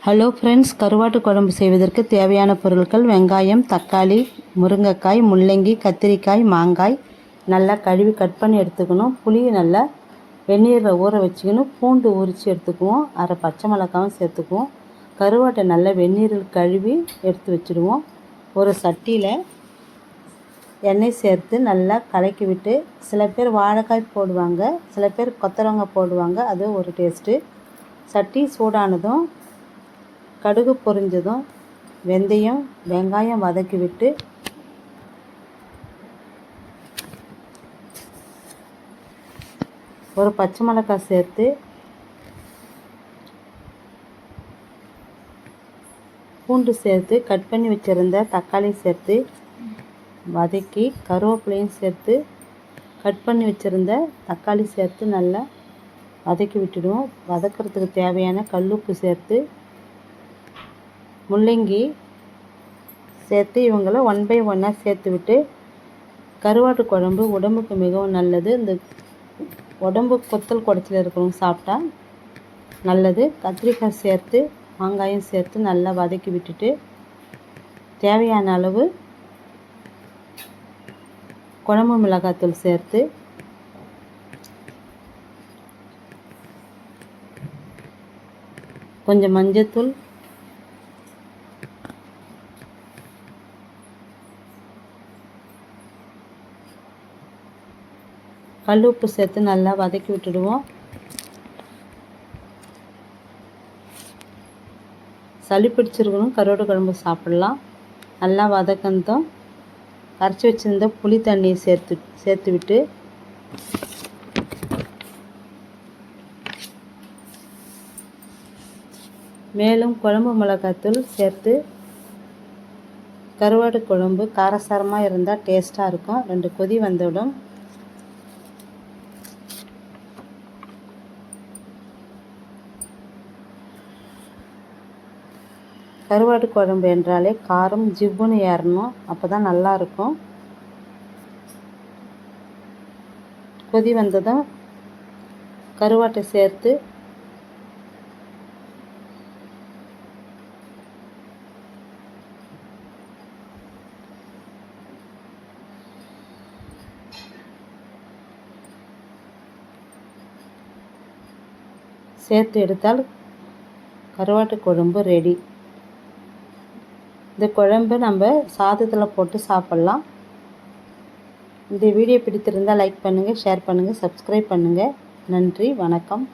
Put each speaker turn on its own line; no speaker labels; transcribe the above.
Hello friends, கருவாட்டு குழம்பு செய்வதற்கு தேவையான பொருட்கள்: வெங்காயம், தக்காளி, முருங்கைக்காய், முள்ளங்கி, கத்திரிக்காய், மாங்காய் நல்லா கழுவி கட் பண்ணி எடுத்துக்கணும். புளியை நல்லா வெந்நீரில் ஊற வச்சுக்கணும். பூண்டு உரித்து எடுத்துக்குவோம். அரை பச்சை மிளகாவும் சேர்த்துக்குவோம். கருவாட்டை நல்லா வெந்நீரில் கழுவி எடுத்து வச்சுடுவோம். ஒரு சட்டியில் எண்ணெய் சேர்த்து நல்லா கலக்கி விட்டு, சில பேர் வாழைக்காய் போடுவாங்க, சில பேர் கொத்தவரங்காய் போடுவாங்க. அது ஒரு டேஸ்ட்டு. சட்டி சூடானதும் கடுகு பொரிஞ்சதும் வெந்தயம், வெங்காயம் வதக்கி விட்டு ஒரு பச்சை மிளகாய் சேர்த்து பூண்டு சேர்த்து கட் பண்ணி வச்சுருந்த தக்காளி சேர்த்து வதக்கி, கருவேப்பிலையும் சேர்த்து கட் பண்ணி வச்சுருந்த தக்காளி சேர்த்து நல்லா வதக்கி விட்டுடுவோம். வதக்கிறதுக்கு தேவையான கல்லுப்பு சேர்த்து முள்ளங்கி சேர்த்து இவங்கள 1 by 1 சேர்த்து விட்டு, கருவாட்டு குழம்பு உடம்புக்கு மிகவும் நல்லது. இந்த உடம்பு கொத்தல் குடைச்சல் இருக்கிறவங்க சாப்பிட்டா நல்லது. கத்திரிக்காய் சேர்த்து மாங்காயம் சேர்த்து நல்லா வதக்கி விட்டுட்டு, தேவையான அளவு குழம்பு மிளகாய்த்தூள் சேர்த்து கொஞ்சம் மஞ்சத்தூள், கல் உப்பு சேர்த்து நல்லா வதக்கி விட்டுடுவோம். சளி பிடிச்சிருக்கணும், கருவாட்டு குழம்பு சாப்பிடலாம். நல்லா வதக்கந்தோம் கரைச்சி வச்சுருந்த புளி தண்ணியை சேர்த்து விட்டு மேலும் குழம்பு மிளகாய்த்தூள் சேர்த்து, கருவாட்டு குழம்பு காரசாரமாக இருந்தால் டேஸ்ட்டாக இருக்கும். 2 கொதி வந்துவிடும். கருவாட்டு குழம்பு என்றாலே காரம் ஜிவ்வுன்னு ஏறணும், அப்போ தான் நல்லாயிருக்கும். கொதி வந்ததும் கருவாட்டை சேர்த்து எடுத்தால் கருவாட்டு குழம்பு ரெடி. இந்த குழம்பு நம்ம சாதத்தில் போட்டு சாப்பிட்லாம். இந்த வீடியோ பிடித்திருந்தால் லைக் பண்ணுங்கள், ஷேர் பண்ணுங்கள், சப்ஸ்கிரைப் பண்ணுங்கள். நன்றி, வணக்கம்.